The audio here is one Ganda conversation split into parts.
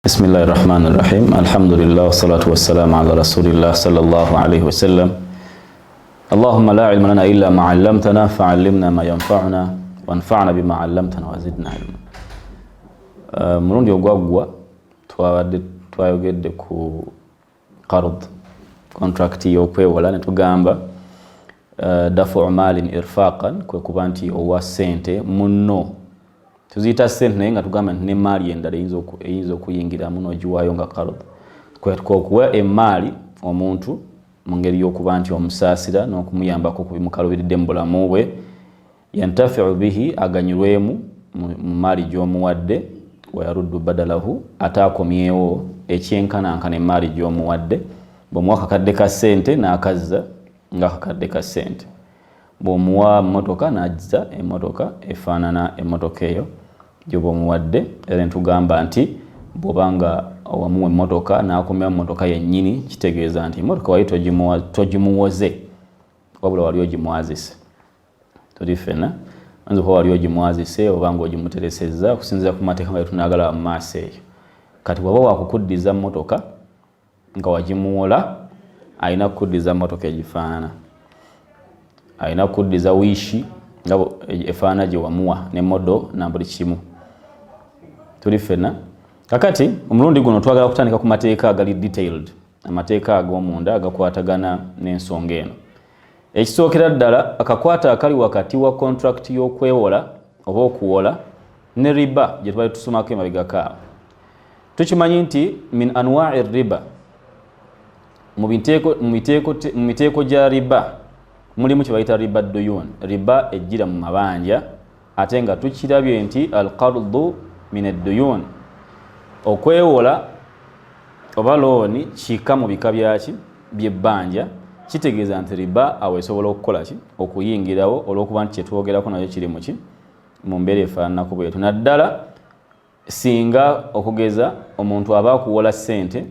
بسم الله الرحمن الرحيم الحمد لله والصلاة والسلام على رسول الله صلى الله عليه وسلم اللهم لا علم لنا إلا ما علمتنا فعلمنا ما ينفعنا وانفعنا بما علمتنا وزدنا علما. Murundi ogwagwa twayogedde ku qard contract y'okwewola ne tugamba dafu malin irfaqan kwe kuba nti owa sente munno tuziyita sente naye nga tugamba nti ne maali endala eyinza okuyingira muno ogiwaayo nga qard kwekuwa emaali omuntu mu ngeri y'okuba nti omusaasira n'okumuyambako ku bimukalubiridde mu bulamu bwe yantafiu bihi aganyirwemu mu maali gy'omuwadde wayaruddu badalahu ataakomyewo ekyenkanankana emaali gy'omuwadde bw'omuwa akakadde ka ssente n'akazza ng'akakadde ka ssente bw'omuwa mmotoka n'ajja emmotoka efaanana emmotoka eyo gy'oba omuwadde era ntugamba nti bw'obanga owamuwa emmotoka n'akomyawo emmotoka yennyini kitegeeza nti emmotoka wali togimuwoze wabula wali ogimwazise tuli ffenna anza kuba wali ogimwazise oba ng'ogimuteresezza okusinziira ku mateeka nga tunaagala mu maaso eyo kati bw'oba wakukuddiza mmotoka nga wagimuwola alina kukuddiza mmotoka egifaanana alina kukuddiza wiishi nga efaanana gye wamuwa ne modo na buli kimu tuli ffenna kakati omulundi guno twagala kutandika ku mateeka agali detailed amateeka ag'omunda agakwatagana n'ensonga eno ekisookera ddala akakwata akali wakati wa contract y'okwewola oba okuwola ne riba gye tubali tusomako emabegako tukimanyi nti min anwa'i riba mu miteeko gya riba mulimu kye bayita riba duyun riba ejjira mu mabanja ate nga tukirabye nti alqardu min ad-duyun okwewola oba looni kika mu bika byaki by'ebbanja kitegeeza nti riba awo esobola okukola ki okuyingirawo olw'okuba nti kyetwogerako nayo kiri muki mu mbeera efaananako bwetu naddala singa okugeza omuntu aba akuwola ssente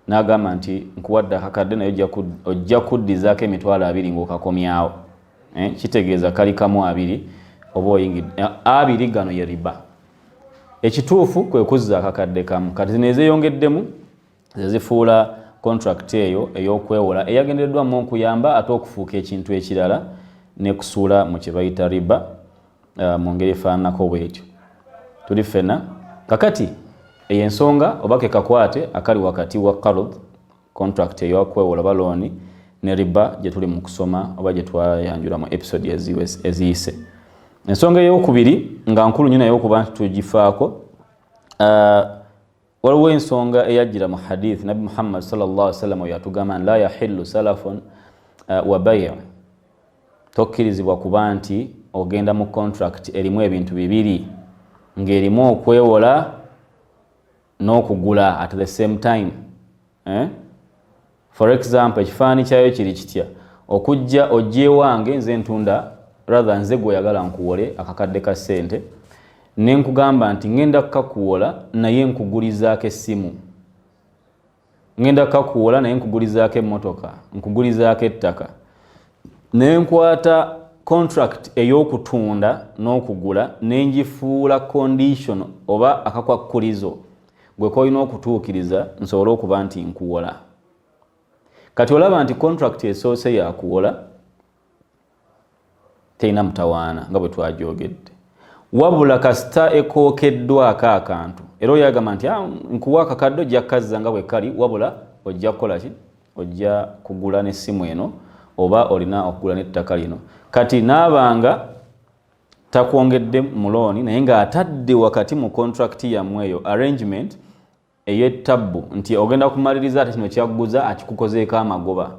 n'agamba nti nkuwadde akakadde naye ojja kuddizaako emitwalo 2 ng'okakomyawo kitegeeza kali kamu 2 oba oyingidde 2 gano ye riba ekituufu kwe kuzza akakadde kamu kati zino ezeyongeddemu zezifuula contract eyo ey'okwewola eyagendereddwamu okuyamba ate okufuuka ekintu ekirala nekusuula mu kye bayita riba mu ngeri efaananako bwetyo tuli ffenna kakati eyo ensonga oba ke kakwate akali wakati wa qard contract ey'okwewola balooni ne riba gye tuli mu kusoma oba gye twayanjula mu episode eziyise ensonga ey'okubiri nga nkulu nnyo naye okuba nti tugifaako waliwo ensonga eyajjira mu hadith nabi Muhammad sallallahu alaihi wasallam yatugamba la yahillu salafun wa bay' tokkirizibwa kuba nti ogenda mu contract erimu ebintu bibiri ng'erimu okwewola n'okugula at the same time for example ekifaananyi kyayo kiri kitya okujja ojje wange nze ntunda rather nze gw'oyagala nkuwole akakadde ka ssente ne nkugamba nti ngenda kukakuwola naye nkugulizaako essimu ngenda kukakuwola naye nkugulizaako emmotoka nkugulizaako ettaka ne nkwata contract ey'okutunda n'okugula ne ngifuula condition oba akakwakkulizo gwe koolina okutuukiriza nsobole okuba nti nkuwola kati olaba nti contract esoose yakuwola terina mutawaana nga bwe twagyogedde wabula kasita ekookeddwako akantu era oyagamba nti nkuwa akakadde ojja kukazza nga bwe kali wabula ojja kukola ki ojja kugula n'essimu eno oba olina okugula n'ettaka lino kati naabanga takwongedde mu looni naye ng'atadde wakati mu contract yammwe eyo arrangement ey'ettabbu nti ogenda kumaliriza ate kino kyagguza akikukozeeko amagoba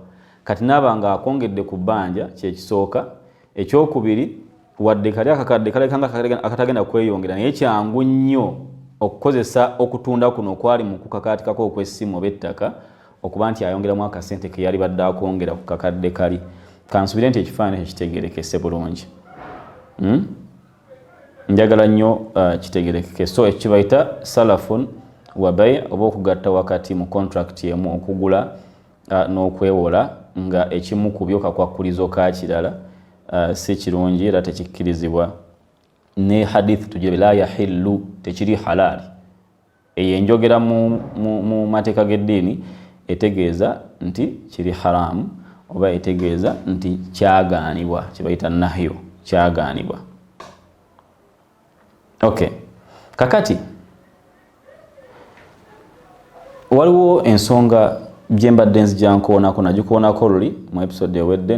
kati naabanga akwongedde ku bbanja kyekisooka ekyokubiri wadde kali akakadde kalekanga akatagenda kweyongera naye kyangu nnyo okukozesa okutunda kuno okwali mu kukakaatikako okw'essimu oba ettaka okuba nti ayongeramu akasente ke yali badde akwongera ku kakadde kali kansubire nti ekifaananyi kitegerekese bulungi njagala nnyo kitegerekeke so ekibayita salafun wa bay' oba okugatta wakati mu contract emu okugula n'okwewola nga ekimu ku byo kakwakkulizo ka kirala si kirungi era tekikkirizibwa ne hadith tujebe la yahillu tekiri halali enjogera mu mateeka g'eddiini etegeeza nti kiri haramu oba etegeeza nti kyagaanibwa, kye bayita nahyo, kyagaanibwa. Okay, kakati waliwo ensonga gye mbadde nzija nkoonako, nagikoonako luli mu episode ewedde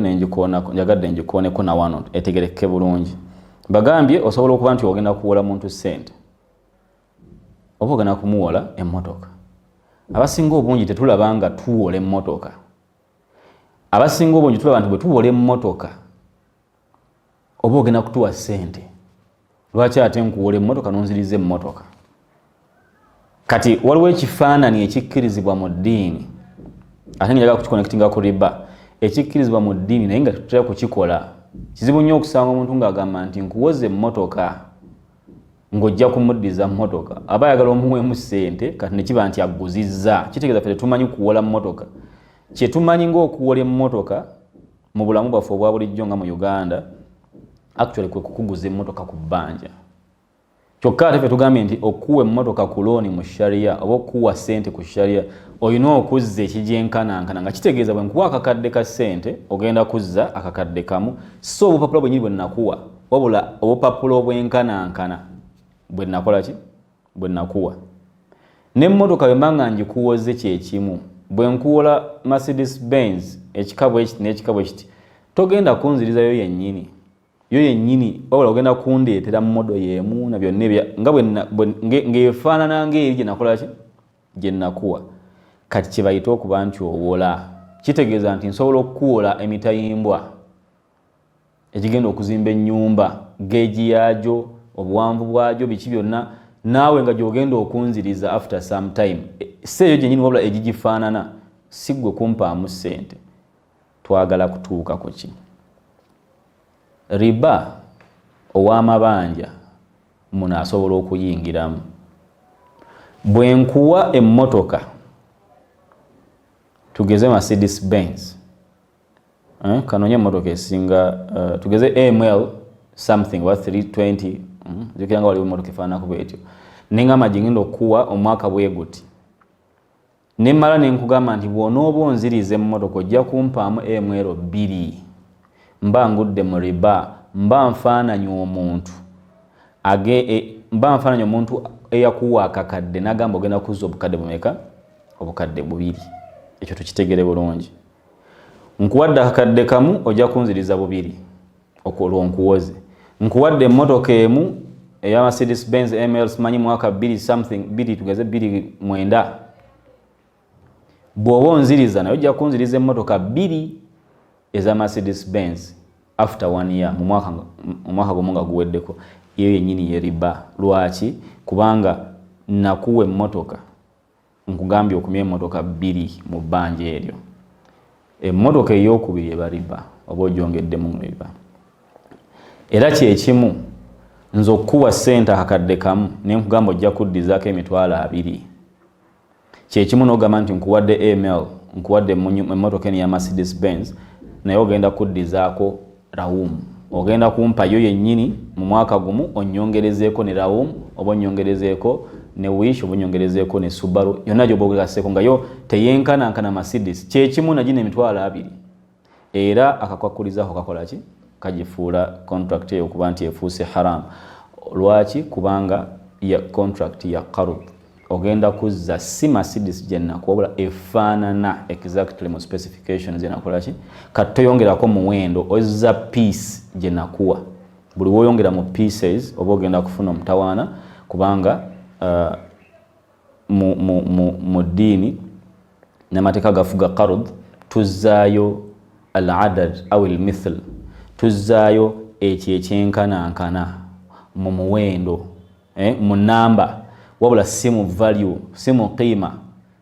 njagadde njikooneko na wano etegereke bulungi. Bagambye osobola okuba nti ogenda kuwola muntu ssente oba ogenda kumuwola emmotoka. Abasinga obungi tetulaba nga tuwola emmotoka. Abasinga obungi tulaba nti bwe tuwola emmotoka oba ogenda kutuwa ssente, lwaki ate nkuwola emmotoka nonziriza emmotoka? Kati waliwo ekifaananyi ekikkirizibwa mu ddiini, ate njagala kukikonectinga ku riba, ekikkirizibwa mu ddiini naye nga tutera kukikola. Kizibu nnyo okusanga omuntu ng'agamba nti nkuwoze emmotoka ng'ojja kumuddiza mmotoka, aba ayagala omuweemu ssente kati ne kiba nti aguzizza. Kitegeeza ffe tetumanyi kuwola mmotoka. Kye tumanyi ng'okuwola emmotoka mu bulamu bwaffe obwa bulijjo nga mu Uganda, actually kwe kukuguza emmotoka ku bbanja. Kyokka ate ffe tugambye nti okuwa emmotoka ku looni mu sharia oba okuwa ssente ku sharia olina okuzza ekigyenkanankana, nga kitegeeza bwe nkuwa akakadde ka ssente ogenda kuzza akakadde kamu, so obupapula bwennyini bwe nnakuwa wabula obupapula obwenkanankana bwe nakola ki? Bwe nakuwa. N'emmotoka bwe mba nga ngikuwoze kye kimu. Bwe nkuwola Mercedes Benz ekika bwe kiti n'ekika bwe kiti, togenda kunzirizayo yennyini. Yo yennyini wabula ogenda kundeetera mmodo y'emu na byonna nga ng'efaanana ng'eri gye nakola ki? Gye nakuwa. Kati kye bayita okuba nti owola. Kitegeeza nti nsobola okukuwola emitayimbwa ekigenda okuzimba ennyumba, geegi yaagyo, obuwanvu bwagyo, biki byonna, naawe nga gy'ogenda okunziriza after some time. Si eyo gyennyini wabula egigifaanana, si ggwe kumpaamu ssente. Twagala kutuuka ku ki? Riba ow'amabanja muno asobola okuyingiramu. Bwe nkuwa emmotoka, tugeze Mercedes Benz, kanonye emmotoka esinga, tugeze AML something wa 320, zikira nga waliwo emmotoka efaanana kuba etyo, nengamba gingenda okuwa omwaka bwe guti. Nemmala ne nkugamba nti bw'onooba onziriza emmotoka ojja kumpaamu AML 2, mba ngudde mu riba, mba nfaananya omuntu eyakuwa akakadde n'agamba ogenda kuzza obukadde bumeka? Obukadde 2. Ekyo tukitegere bulungi. Nkuwadde akakadde kamu ojja kunziriza 2 olwo nkuwoze. Nkuwadde emmotoka emu eya Mercedes Benz AML simanyi mwaka 2 something 2 tugeze 29. Bw'oba onziriza naye ojja kunziriza emmotoka 2 eza Mercedes Benz after 1 year, mu mwaka gumu nga guweddeko. Iyo yennyini ye riba. Lwaki? Kubanga nakuwa emmotoka, nkugambye okumya emmotoka 2 mu bbanja eryo. Emmotoka ey'okubiri eba riba oba ogyongeddemu riba. Era kyekimu nze okuwa ssente akakadde kamu ne nkugamba ojja kuddizaako emitwalo 2. Kyekimu n'ogamba nti nkuwadde AML, nkuwadde emmotoka eno ya Mercedes Benz, naye ogenda kuddizaako rawumu. Ogenda kumpa yo yennyini mu mwaka gumu onnyongerezeeko ne rawumu oba onnyongerezeeko ne wish oba onnyongerezeeko ne Subaru. Yonna gy'oba ogegaseeko nga yo teyenkanankana Mercedes. Kyekimu nagina emitwalo 2. Era akakwakulizaako kakola ki? Kagifuula contract eyo okuba nti efuuse haram. Lwaki? Kubanga ya contract ya qarud. Ogenda kuzza si Mercedes gye nakuwa wabula efaanana exactly mu specifications gye nakola ki? Kati toyongerako muwendo, ozza piece gye nakuwa. Buli woyongera mu pieces oba ogenda kufuna omutawaana, kubanga mu ddiini n'amateeka gafuga qarud tuzzaayo al-adad aw al-mithl, tuzzaayo ekyo ekyenkanankana mu muwendo, mu namba, wabula si mu value, si mu qiima.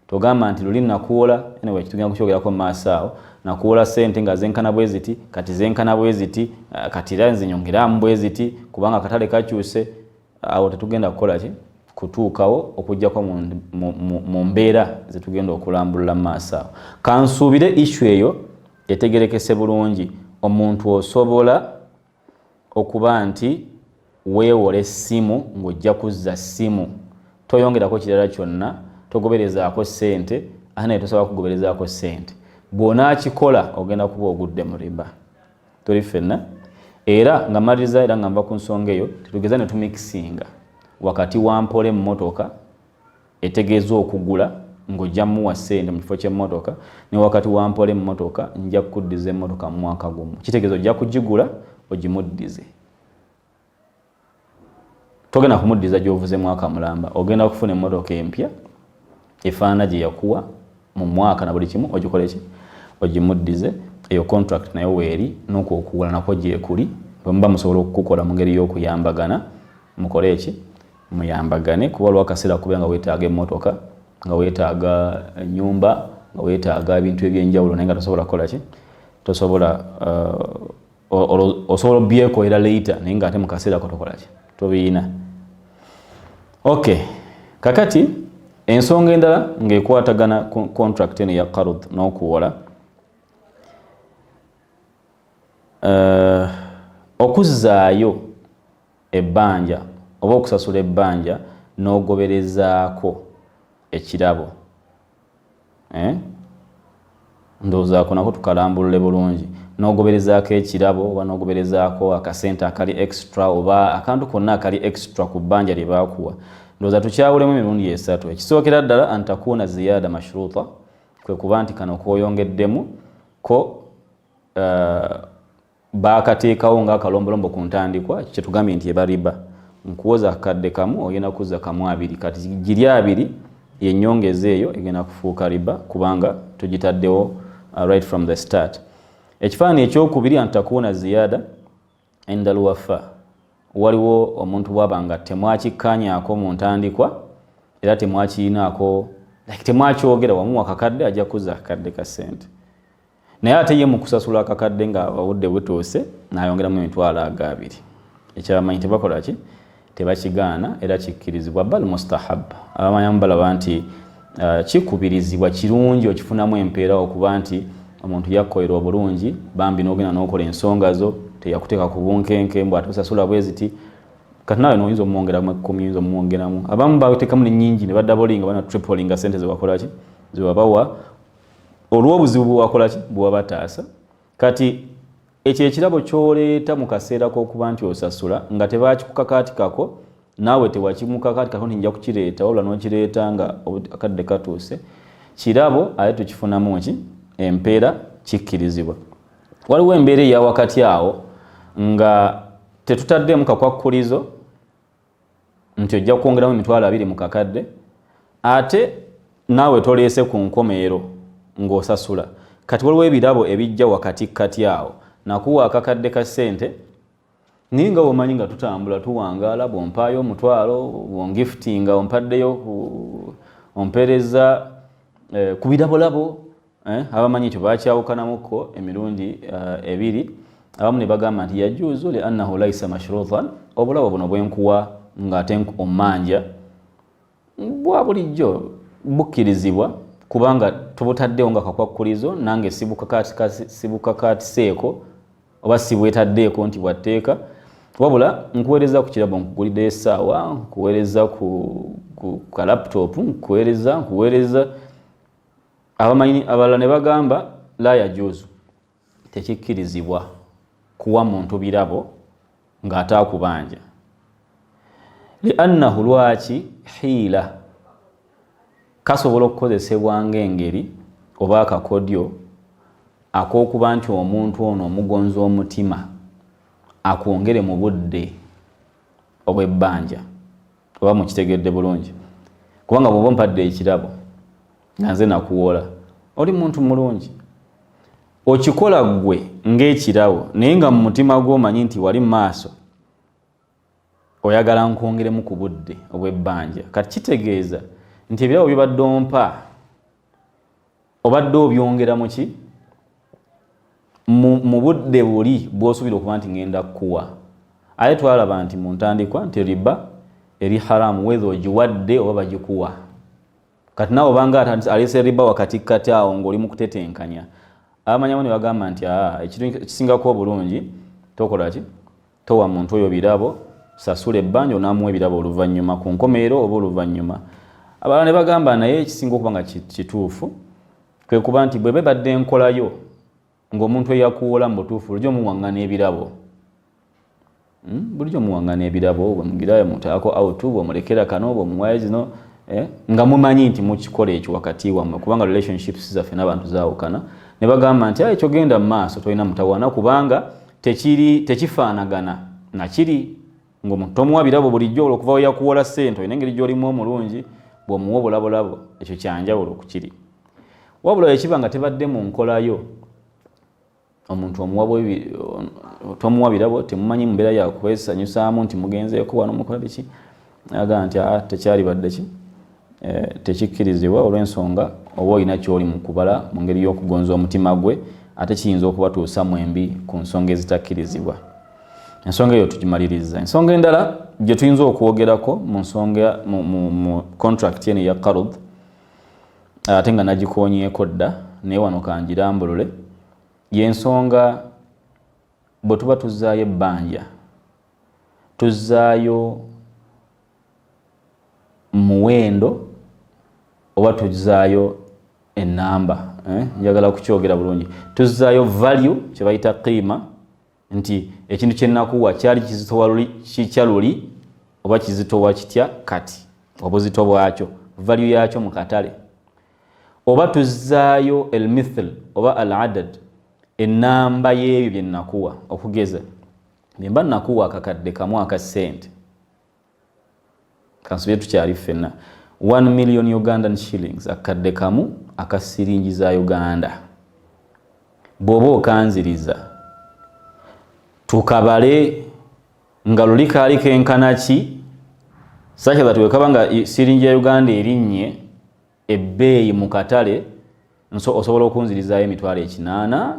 Togamba nti luli nakuwola, anyway tugenda kukyogerako mu maaso awo, nakuwola ssente nga zenkana bwe ziti, kati zenkana bwe ziti, kati era nze nyongeramu bwe ziti kubanga akatale kakyuse. Awo tetugenda kukola ki? Kutuukawo okujjako mu mbeera ze tugenda okulambulula mu maaso awo. Kansuubire issue eyo etegerekese bulungi. Omuntu osobola okuba nti weewola essimu ng'ojja kuzza ssimu, toyongerako kirala kyonna, togoberezaako ssente, ate naye tosobola kugoberezaako ssente. Bw'onaakikola ogenda kuba ogudde mu riba. Tuli ffenna? Era nga maliriza era nga nva ku nsonga eyo, tetugeza ne tumikisinga wakati wa mpole emmotoka etegeeza okugula ng'ojja muwa ssente mu kifo ky'emmotoka, ne wakati wa mpole emmotoka nja kuddiza emmotoka mu mwaka gumu. Kitegeeza ojja kugigula ogimuddize. Togenda kumuddiza gy'ovuze mwaka mulamba, ogenda kufuna emmotoka empya efaana gye yakuwa mu mwaka na buli kimu ogikole ki? Ogimuddize. Eyo contract nayo weeri, n'okwo okugula nakwo gyekuli. Bwe muba musobola okukukola mu ngeri y'okuyambagana, mukole ki? Muyambagane, kuba lwakaseera kubeera nga weetaaga emmotoka, nga weetaaga ennyumba, nga weetaaga ebintu ebyenjawulo naye nga tosobola kukola ki? Tosobola osobola obyekolera later naye nga ate mu kaseera ko tokola ki? Tobiina. Okay. Kakati ensonga endala ng'ekwatagana contract eno ya qarud n'okuwola, okuzzaayo ebbanja oba okusasula ebbanja n'ogoberezaako ekirabo. Ndowoozaako nako tukalambulule bulungi. N'ogoberezaako ekirabo oba n'ogoberezaako akasente akali extra oba akantu konna akali extra ku bbanja lye baakuwa. Ndowooza tukyawulemu emirundi esatu. Ekisookera ddala antakuuna ziyaada mashruuta, kwe kuba nti kano k'oyongeddemu ko baakateekawo ng'akalombolombo ku ntandikwa, kye tugambye nti eba riba. Nkuwoza akadde kamu ogenda kuzza kamu abiri, kati giri abiri yennyongeza eyo egenda kufuuka riba kubanga tugitaddewo right from the start. Ekifaananyi ekyokubiri antakuuna ziyaada endal wafa, waliwo omuntu bw'aba nga temwakikkaanyaako mu ntandikwa era temwakiinaako temwakyogera wamu akakadde ajja kuzza akakadde ka ssente. Naye ate ye mu kusasula akakadde nga obudde butuuse n'ayongeramu emitwalo ag'abiri. Ekyabamanyi tebakola ki? Tebakigaana era kikkirizibwa, bal mustahab. Abamanyamu balaba nti kikubirizibwa, kirungi okifunamu empeera okuba nti omuntu yakkolera obulungi bambi n'ogenda n'okola ensonga zo, teyakuteeka ku bunkenke mbw ate osasula bwe ziti. Kati naawe n'oyinza omwongeramu 10, oyinza omwongeramu. Abamu bateekamu n'ennyingi ne baddabolinga bana triplinga ssente ze bakola ki? Ze babawa olw'obuzibu bwe wakola ki? Bwe wabataasa. Kati ekyo ekirabo ky'oleeta mu kaseera k'okuba nti osasula nga tebaakikukakaatikako, naawe tewakimukakaatikako nti nja kukireeta, wabula n'okireeta nga akadde katuuse, kirabo ate tukifunamu ki? Empeera, kikkirizibwa. Waliwo embeera eya wakati awo nga tetutaddemu kakwakkulizo nti ojja kwongeramu emitwalo 2 mu kakadde, ate naawe toleese ku nkomeero ng'osasula. Kati waliwo ebirabo ebijja wakati kati awo, nakuwa akakadde ka ssente naye nga bw'omanyi nga tutambula tuwangaala, bw'ompaayo omutwalo, bw'ongiftinga ompaddeyo ompeereza ku birabolabo. Abamanyi ekyo baakyawukanamuko emirundi 2. Abamu ne bagamba nti yajuuzu li annahu laysa mashruutan, obulabo buno bwenkuwa ng'ate ommanja bwa bulijjo bukkirizibwa kubanga tubutaddewo nga kakwakkulizo, nange sibukakaatiseeko oba sibwetaddeeko nti bwatteeka, wabula nkuweereza ku kirabo nkugulidde essaawa, nkuweereza ku kalaputopu, nkuweereza. Abamanyi abalala ne bagamba la yajuuzu, tekikkirizibwa kuwa muntu birabo ng'ataakubanja. Liannahu lwaki hiila, kasobola okukozesebwa ng'engeri oba akakodyo ak'okuba nti omuntu ono omugonzi omutima akwongere mu budde obw'ebbanja, oba mukitegedde bulungi. Kubanga bw'oba ompadde ekirabo nga nze nakuwola, oli muntu mulungi, okikola ggwe ng'ekirabo naye nga mu mutima gw'omanyi nti wali mu maaso oyagala nkwongeremu ku budde obw'ebbanja. Kati kitegeeza nti ebirabo bibadde ompa obadde obyongera mu ki? Mu budde buli bw'osuubira okuba nti ngenda kukuwa. Ate twalaba nti mu ntandikwa nti riba eri haramu whether ogiwadde oba bagikuwa. Kati naawe obanga aleese riba wakati kati awo ng'oli mu kutetenkanya, abamanyamu ne bagamba nti ekintu ekisingako obulungi tokola ki? Towa muntu oyo birabo, sasula ebbanja onaamuwa ebirabo oluvannyuma ku nkomerero oba oluvannyuma. Abalala ne bagamba naye ekisinga okuba nga kituufu kwe kuba nti bwe bebadde enkolayo ng'omuntu eyakuwola mu butuufu bulijjo muwaŋŋana ebirabo. Bulijjo muwaŋŋana ebirabo bwe mugirayo mutaako autu bwe mulekera kano bwe muwayo zino nga mumanyi nti mukikola ekyo wakati wammwe kubanga relationships zaffe n'abantu zaawukana. Ne bagamba nti ekyo genda mu maaso tolina mutawaana kubanga tekifaanagana nakiri ng'omuntu tomuwa birabo bulijjo olwokuva we yakuwola ssente olina engeri gy'olimu omulungi bw'omuwa obulabolabo ekyo kyanjawulo ku kiri. Wabula ekiba nga tebadde mu nkolayo omuntu tomuwa birabo temumanyi mu mbeera yakwesanyusaamu nti mugenzeeko wano mukola biki agamba nti tekyali badde ki tekikkirizibwa olw'ensonga oba olina ky'oli mu kubala mu ngeri y'okugonza omutima gwe ate kiyinza okubatuusa mwembi ku nsonga ezitakkirizibwa. Ensonga eyo tugimaliriza. Ensonga endala gye tuyinza okwogerako mu nsonga mu contract eno ya qarud ate nga nagikoonyeeko dda naye wano kangirambulule y'ensonga bwe tuba tuzzaayo ebbanja tuzzaayo muwendo oba tuzzaayo ennamba njagala kukyogera bulungi tuzzaayo value kye bayita qiima nti ekintu kye nakuwa kyali kizitowa luli oba kizitowa kitya kati obuzito bwakyo value yakyo mu katale oba tuzzaayo elmithl oba al adad ennamba y'ebyo bye nakuwa okugeza bemba nakuwa akakadde kamu aka ssente kansubye tukyali ffenna 1 million Ugandan shillings akadde kamu aka siringi za Uganda bw'oba okanziriza tukabale nga luli kaali kenkana ki sakya that wekaba nga siringi ya Uganda erinnye ebbeeyi mu katale osobola okunzirizaayo emitwalo 8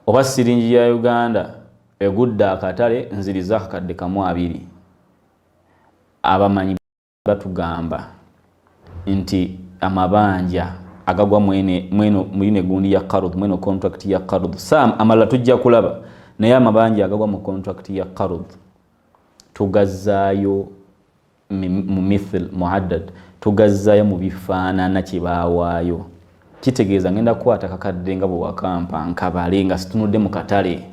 oba siringi ya Uganda egudde akatale nziriza akakadde kamu 2 abamanyi batugamba nti amabanja agagwa mwene gundi ya qarud mweno contract ya qarud amalala tujja kulaba naye amabanja agagwa mu contract ya qarud tugazzaayo mu mithl muhaddad tugazzaayo mu bifaanana kye baawaayo kitegeeza ngenda kukwata kakadde nga bwe wakampa nkabale nga situnudde mu katale.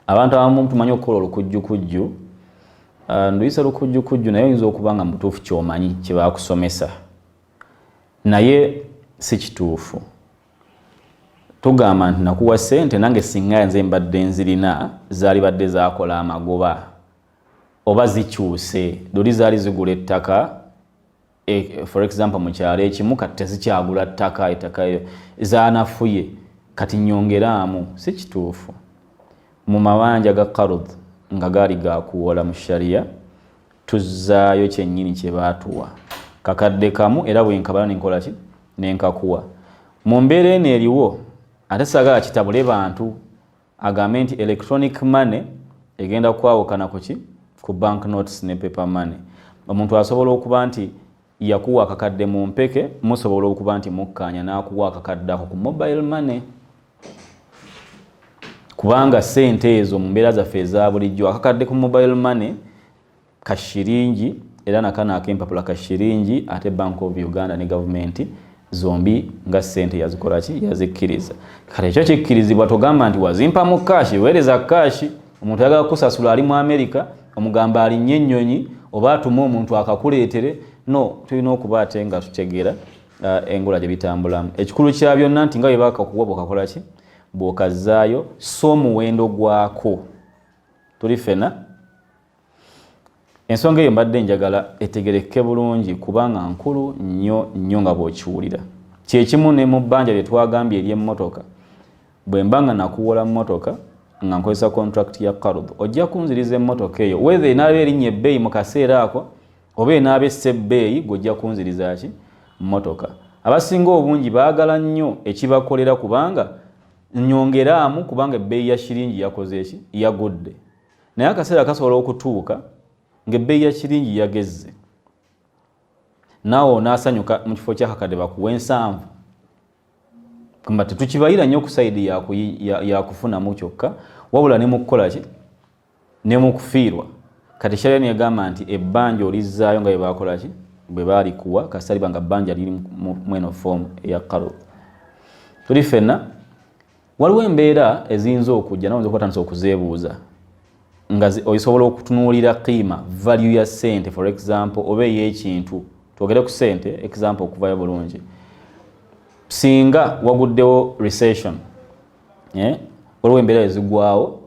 Abantu abamu tumanyi okukola olukujjukujju nduyisa lukujjukujju naye oyinza okuba nga mutuufu kyomanyi kye baakusomesa naye si kituufu. Tugamba nti nakuwa ssente nange singa nze mbadde nzirina zaali badde zaakola amagoba oba zikyuse doli zaali zigula ettaka for example mu kyalo ekimu kati tezikyagula ettaka zaanafuye kati nyongeraamu si kituufu. Mu mabanja ga qarud nga gaali gakuwola mu sharia tuzzaayo kyennyini kye baatuwa kakadde kamu era bwenkabala nenkola ki nenkakuwa mu mbeera eno eriwo ate saagala kitabule bantu agambe nti electronic money egenda kwawukana ku bank notes ne paper money. Omuntu asobola okuba nti yakuwa akakadde mu mpeke musobola okuba nti mukkaanya n'akuwa akakadde ako ku mobile money kubanga ssente ezo mu mbeera zaffe eza bulijjo akakadde ku mobile money ka shiringi era nakano ak'empapula ka shiringi ate Bank of Uganda ne government zombi nga ssente yazikola ki yazikkiriza. Kale ekyo kikkirizibwa togamba nti wazimpa mu kashi weereza kashi omuntu ayagala kusasula ali mu America omugamba alinnye ennyonyi oba atuma omuntu akakuleetere no tulina okuba ate nga tutegeera engula gye bitambulamu. Ekikulu kya byonna nti nga bwe bakakuwa bw'okakola ki bw'okazzaayo so omuwendo gwako tuli ffena. Ensonga eyo mbadde njagala etegereke bulungi kubanga nkulu nnyo nga bw'okiwulira. Kyekimu ne mu bbanja lye twagambye ery'emmotoka bwe mba nga nakuwola mmotoka nga nkozesa contract ya qarud ojja kunziriza emmotoka eyo whether enaaba erinnya ebbeeyi mu kaseera ako oba enaaba essa ebbeeyi g'ojja kunziriza ki mmotoka. Abasinga obungi baagala nnyo ekibakolera kubanga nyongeraamu kubanga ebbeeyi ya shiringi yakoze eki yagudde naye akaseera kasobola okutuuka ng'ebbeeyi ya shiringi yagezze naawe onaasanyuka mu kifo ky'akakadde bakuwa 7 kumba tetukibayira nnyo ku sayidi yakufunamu kyokka wabula ne mu kukola ki ne mu kufiirwa kati sharia negamba nti ebbanja olizzaayo nga bebakola ki bwe balikuwa kasitali banga bbanja liri mweno form eya qard. Tuli ffenna waliwo embeera eziyinza okujja nawe nze kwatandisa okuzeebuuza nga osobola okutunuulira qiima value ya ssente for example oba ey'ekintu twogere ku ssente example okuvayo bulungi singa waguddewo recession waliwo embeera ezigwawo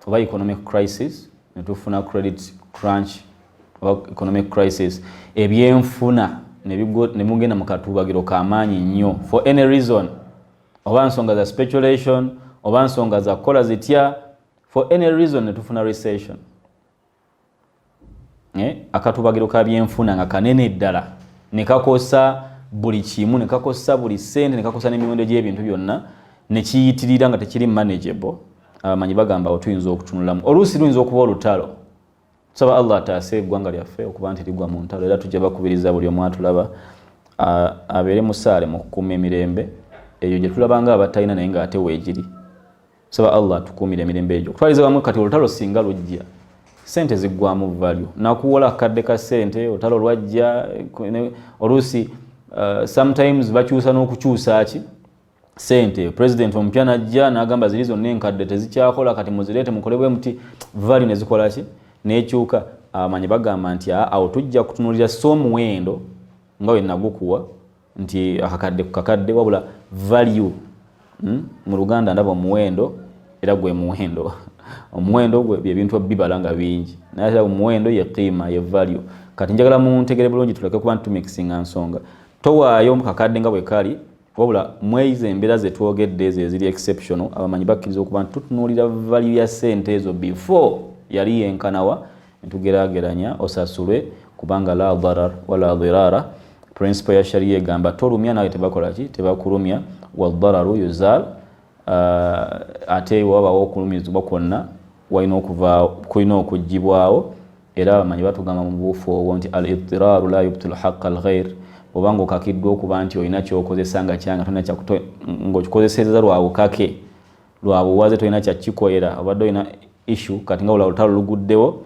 oba economic crisis netufuna credit crunch oba economic crisis ebyenfuna nemugenda mu katubagiro k'amaanyi nnyo for any reason oba nsonga za speculation oba nsonga za kukola zitya for any reason netufuna recession akatubagiro ka byenfuna nga kanene ddala nekakosa buli kimu nekakosa buli ssente nekakosa n'emiwendo gy'ebintu byonna nekiyitirira nga tekiri manageable abamanyi bagamba tuyinza okutunulamu oluusi luyinza okuba olutalo tusaba Allah ataase eggwanga lyaffe okuba nti ligwa mu ntalo era tujja bakubiriza buli omu atulaba abeere musaale mu kukuuma emirembe eyo gye tulabanga abatalina naye nga ate weegiri tusaba Allah atukuumire emirembe egyo okutwaliza wamu kati olutalo singa lujja ssente ziggwamu value nakuwola akadde ka ssente olutalo lwajja oluusi sometimes bakyusa n'okukyusa ki ssente president omupya najja n'agamba ziri zonna enkadde tezikyakola kati muzireete mukolebwe muti value ne zikola ki n'ekyuka abamanyi bagamba nti awo tujja kutunuulira so omuwendo nga we nagukuwa nti akakadde ku kakadde wabula value mu Luganda ndaba omuwendo era gwe muwendo omuwendo gwe byebintu bibala nga bingi naye omuwendo ye qiima ye value kati njagala muntegere bulungi tuleke kuba ntumixinga nsonga towaayo mu kakadde nga bwe kali wabula mweyize embeera ze twogedde ezo eziri exceptional abamanyi bakkiriza okuba tutunuulira value ya ssente ezo before yali yenkanawa ntugeraageranya osasulwe kubanga la darar wala dirara principle ya sharia egamba tolumya nawe tebakola ki tebakulumya wadararu yuzal ate wabawo okulumizibwa kwonna kulina okugibwawo era abamanyi batugamba mu buufu obwo nti al idiraru la yubtilu haqqa al ghair obanga okakiddwa okuba nti olina kyokozesa nga kyanga tolina ng'okikozeseza lwabukake lwabuwaze tolina kyakikoyera obadde olina issue kati nga olala olutalo luguddewo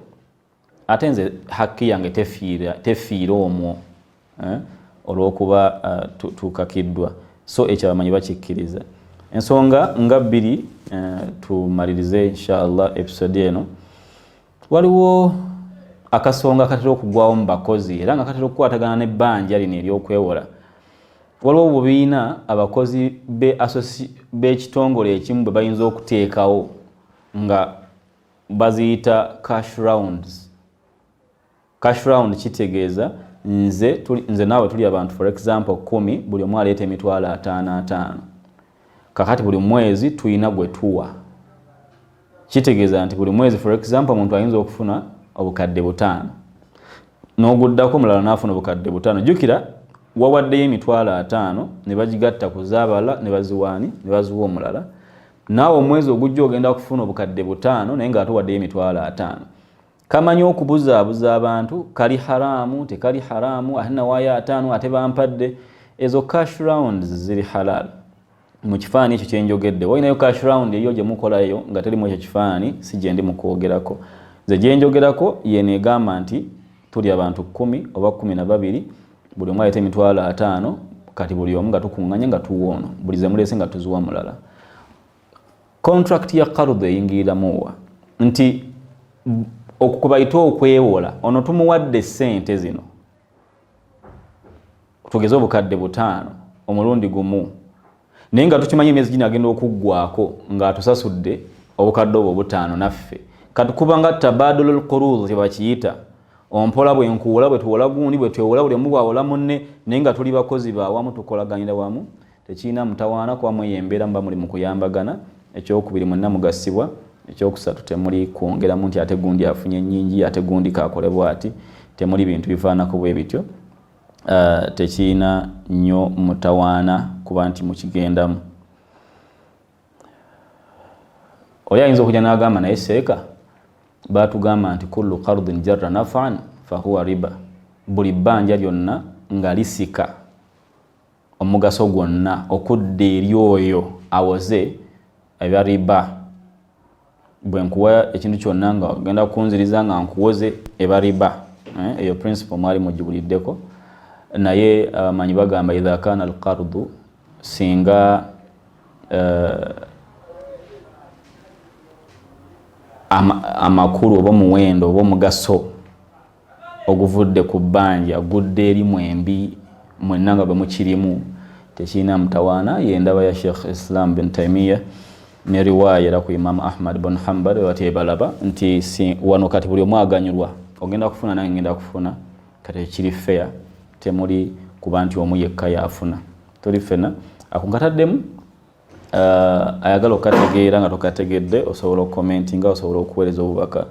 ate nze hakki yange tefiira omwo olw'okuba tukakiddwa so ekyo abamanyi bakikkiriza ensonga nga bbiri tumalirize inshallah episode eno waliwo akasonga katera okugwawo mu bakozi era nga katera okukwatagana n'ebbanja lino eryokwewola waliwo obubiina abakozi b'ekitongole ekimu bwe bayinza okuteekawo nga baziyita cash rounds. Cash round kitegeeza nze naawe tuli abantu for example 10 buli omu aleeta emitwalo 5 kakati buli mwezi tuyina gwe tuwa kitegeeza nti buli mwezi for example omuntu ayinza okufuna obukadde 5 n'oguddako mulala n'afuna obukadde 5 jjukira wawaddeyo emitwalo 5 ne bagigatta ku zaabala ne baziwaani ne baziwa omulala naawe omwezi ogujja ogenda kufuna obukadde 5 naye nga atuwaddeyo emitwalo 5 kamanyi okubuzaabuza abantu kali haramu tekali haramu ate nawaayo 5 ate bampadde ezo cash rounds ziri halal mu kifaananyi ekyo kyenjogedde walinayo cash round eyo gye mukolayo nga terimu ekyo kifaananyi si gye ndi mukwogerako nze gye njogerako yeno egamba nti tuli abantu 10 oba 12 buli omu aleeta emitwalo 5 kati buli omu nga tukuŋŋanya nga tuwoono buli ze muleese nga tuziwa mulala contract ya qard eyingiriramuwa nti okubayita okwewola ono tumuwadde ssente zino tugeze obukadde 5 omulundi gumu naye nga tukimanyi emyezi gino agenda okuggwako nga atusasudde obukadde obwo 5 naffe katukuba nga tabadulul qurud tebakiyita ompola bwe nkuwola bwe tuwola gundi bwe twewola buli omu bwawola munne naye nga tuli bakozi bawamu tukolaganira wamu tekiina mutawaana kuba mweyembeera muba muli mu kuyambagana ekyokubiri mwenna mugasibwa ekyokusatu temuli kwongeramu nti ate gundi afunye nnyingi ate gundi kakolebwa ati temuli bintu bifaanako bwe bityo tekiina nnyo mutawaana kuba nti mukigendamu oli ayinza okujja n'agamba naye seeka baatugamba nti kullu qardin jarra nafan fahuwa riba buli bbanja lyonna nga lisika omugaso gwonna okudda eri oyo awoze ebya riba bwe nkuwa ekintu kyonna nga ogenda kunziriza nga nkuwoze eba riba. Eyo principle mwali mugibuliddeko. Naye abamanyi bagamba idha kana alqardu, singa amakulu oba omuwendo oba omugaso oguvudde ku bbanja gudde eri mwembi mwenna nga bwe mukirimu, tekirina mutawaana. Yendaba ya Sheikh Islam bin Taymiyyah ne riwaya era ku Imam Ahmad bin Hanbal bati balaba nti wano kati buli omu aganyulwa, ogenda kufuna nange ngenda kufuna, kati ekiri fair, temuli kuba nti omu yekka yafuna, tuli fena. Ako nkataddemu ayagala okategeera nga tokategedde osobola okukomentinga, osobola okuweereza obubaka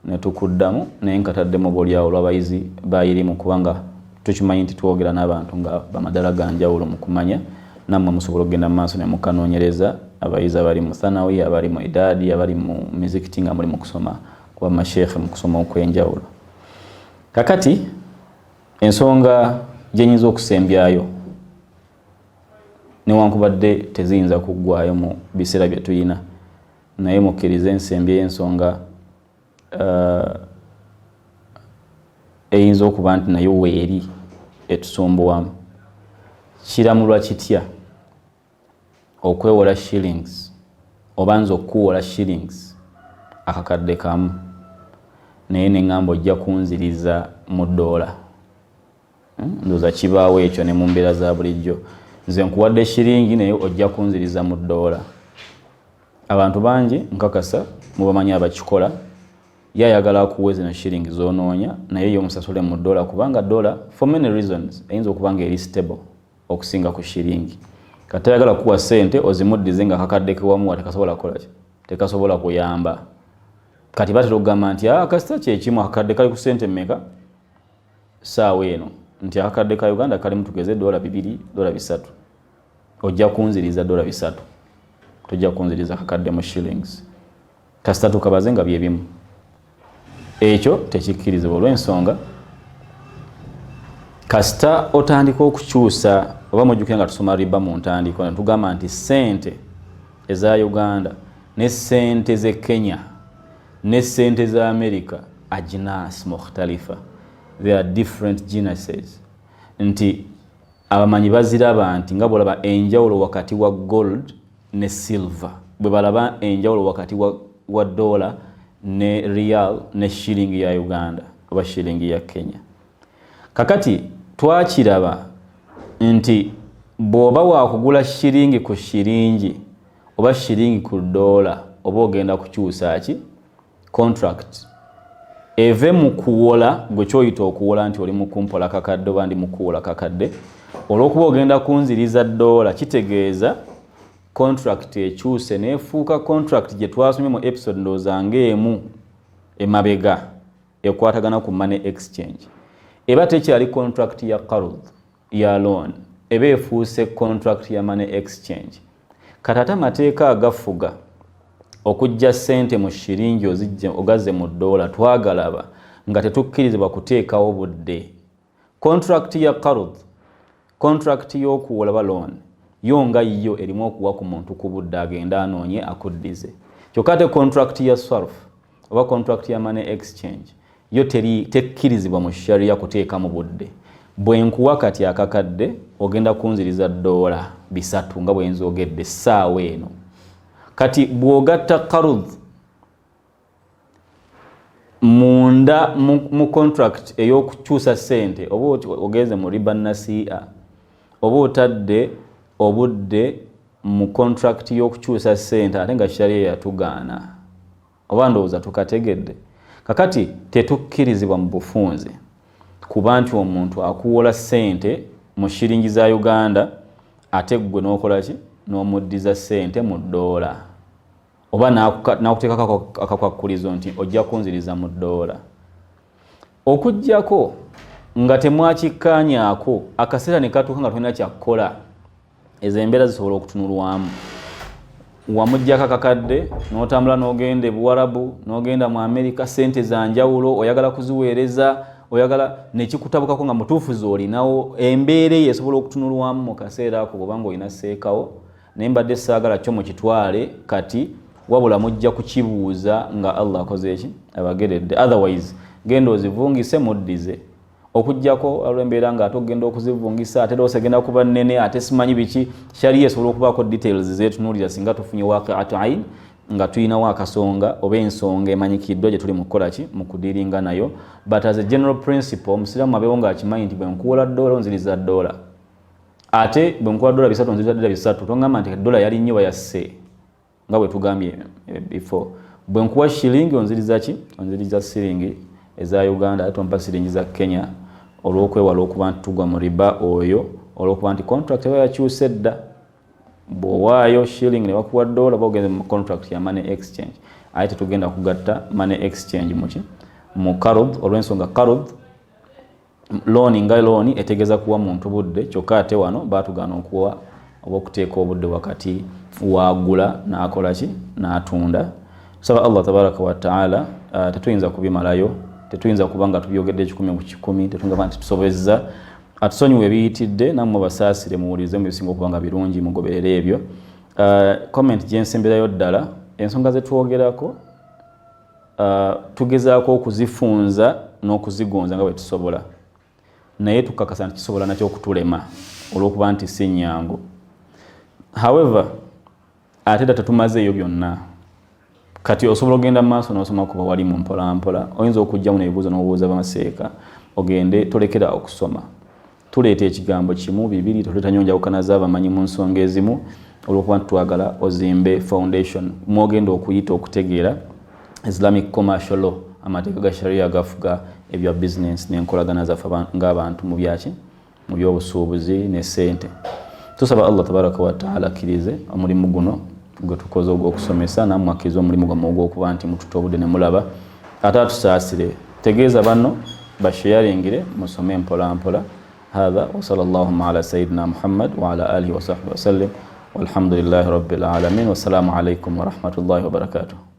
ne tukuddamu, naye nkataddemu obaolyawo olw'abayizi bayirimu, kubanga tukimanyi nti twogera n'abantu nga bamadala ga njawulo mu kumanya, nammwe musobola okugenda mu maaso ne mukanoonyereza abayizi abali mu thanawi, abali mu idaadi, abali mu mizikiti nga muli mu kusoma kuba masheekhe mu kusoma okw'enjawulo. Kakati ensonga gye nnyinza okusembyayo newankubadde teziyinza kuggwayo mu biseera bye tuyina, naye mukkirize ensembye y'ensonga eyinza okuba nti nayo weeri etusumbuwamu. Kiramulwa kitya okwewola shillings oba nze okuwola shillings akakadde kamu naye neŋŋamba ojja kunziriza mu ddoola? Ndowooza kibaawo ekyo ne mu mbeera za bulijjo. Nze nkuwadde shiringi naye ojja kunziriza mu ddoola. Abantu bangi nkakasa mubamanyi abakikola, ye ayagala akuwe zino shiringi zoonoonya naye ye omusasule mu ddoola, kubanga ddoola for many reasons eyinza okuba nga eri stable okusinga ku shiringi. Kati ayagala kuwa ssente ozimuddize nga kakadde kewamuwa tekasobola kukola ki? Tekasobola kuyamba. Kati batera okugamba nti kasita kyekimu akakadde kali ku ssente mmeka saawa eno, nti akakadde ka Uganda kalimu tugeze $2, $3. Ojja kunziriza $3, tojja kunziriza akakadde mu shillings. Kasita tukabaze nga bye bimu. Ekyo tekikkirizibwa olw'ensonga kasita otandika okukyusa, oba mujjukire nga tusoma riba mu ntandikwa ne tugamba nti ssente eza Uganda ne ssente z'e Kenya ne ssente za America ajnas mukhtalifa, there are different genuses. Nti abamanyi baziraba nti nga bwolaba enjawulo wakati wa gold ne silver, bwe balaba enjawulo wakati wa dollar ne real ne shilling ya Uganda oba shilling ya Kenya. Kakati twakiraba nti bw'oba wakugula shiringi ku shiringi oba shiringi ku dollar oba ogenda kukyusa ki contract eve mu kuwola, gwe kyoyita okuwola nti oli mu kumpola kakadde oba ndi mu kuwola kakadde, olw'okuba ogenda kunziriza $, kitegeeza contract ekyuse neefuuka contract gye twasomye mu episode ndowooza ng'emu emabega ekwatagana ku money exchange. Eba tekyali contract ya qard ya loan, eba efuuse contract ya money exchange. Katata amateeka agafuga okujja ssente mu shiringi ogazze mu $, twagalaba nga tetukkirizibwa kuteekawo budde. Contract ya qard, contract y'okuwola ba loan, yo nga yo erimu okuwa ku muntu ku budde agenda anoonye akuddize. Kyokka ate contract ya ASHRAF oba contract ya money exchange yo tekkirizibwa mu sharia kuteeka mu budde. Bwe nkuwa kati akakadde ogenda kunziriza $3 nga bwe nzogedde ssaawa eno. Kati bw'ogatta qard munda mu contract ey'okukyusa ssente oba ogeze mu riba nasi'a oba otadde obudde mu contract y'okukyusa ssente ate nga sharia yatugaana, oba ndowooza tukategedde. Kakati tetukkirizibwa mu bufunze kuba nti omuntu akuwola ssente mu shiringi za Uganda ate gwe n'okola ki n'omuddiza ssente mu $, oba n'akuteekako akakwakkulizo nti ojja kunziriza mu $. Okuggyako nga temwakikkaanyaako akaseera ne katuuka nga tulina kyakkola, ezo embeera zisobola okutunulwamu. Wamuggyako akakadde n'otambula n'ogenda e Buwarabu n'ogenda mu Amerika, ssente za njawulo oyagala kuziweereza, oyagala nekikutabukako nga mutuufu z'olinawo, embeera eyo esobola okutunulwamu mu kaseera ako bw'oba ng'olina seekawo, naye mbadde saagala kyo mukitwale kati wabula mujja kukibuuza nga Allah akoze eki abageredde. Otherwise genda ozivungise muddize okujjako olw'embeera nga ate ogenda okuzivungisa ate loosa genda kuba nnene ate simanyi biki sharia esobola okubaako details zeetunuulira singa tufunye waqi'atu ain nga tuyinawo akasonga oba ensonga emanyikiddwa gye tuli mu kukola ki mu kudiiringa nayo. But as a general principle omusiraamu abeewo ng'akimanyi nti bwe nkuwola $, onziriza $, ate bwe nkuwola $300 onziriza $300. Tongamba nti $1 yali nnyo bayasse nga bwe tugambye before. Bwe nkuwa shilling onziriza ki? Onziriza shilling eza Uganda, ate ompa shilling za Kenya olw'okwewala okuba nti tugwa mu riba oyo olw'okuba nti contract eba yakyuse dda. Bw'owaayo shilling ne bakuwa $, bagenda mu contract ya money exchange. Ate tetugenda kugatta money exchange muki mu qarud olw'ensonga qarud loan nga loan etegeeza kuwa muntu budde kyokka ate wano baatugaana okuwa oba okuteeka obudde wakati waagula n'akola ki n'atunda. Tusaba Allah tabaraka wa ta'ala tetuyinza kubimalayo, tetuyinza kuba nga tubyogedde 100 ku 100, tetuyinza kuba nti tusobezza. Atusonyiwe ebiyitidde nammwe basaasire muwulirize mu bisinga okuba nga birungi mugoberere ebyo. Comment gye nsemberayo ddala ensonga ze twogerako tugezaako okuzifunza n'okuzigonza nga bwe tusobola, naye tukakasa nti kisobola nakyo okutulema olw'okuba nti si nnyangu. However ate tetumazeeyo byonna. Kati osobola ogenda mu maaso n'osoma kuba wali mu mpolampola, oyinza okujjamu n'ebibuuzo n'obubuuza bamaseeka ogende tolekera okusoma. Tuleeta ekigambo kimu bibiri tuleeta nyonjawukana z'abamanyi mu nsonga ezimu olw'okuba nti twagala ozimbe foundation mwogenda okuyita okutegeera Islamic commercial law, amateeka ga sharia agafuga ebya business n'enkolagana zaffe ng'abantu mu byaki mu by'obusuubuzi ne ssente. Tusaba Allah tabaraka wa ta'ala akkirize omulimu guno gwe tukoze ogw'okusomesa nammwe akkirize omulimu gwammwe ogw'okuba nti mututobudde ne mulaba ate atusaasire. Tegeeza banno basharingire musome mpolampola. هذا وصلى اللهم على سيدنا محمد وعلى آله وصحبه وسلم والحمد لله رب العالمين والسلام عليكم ورحمة الله وبركاته.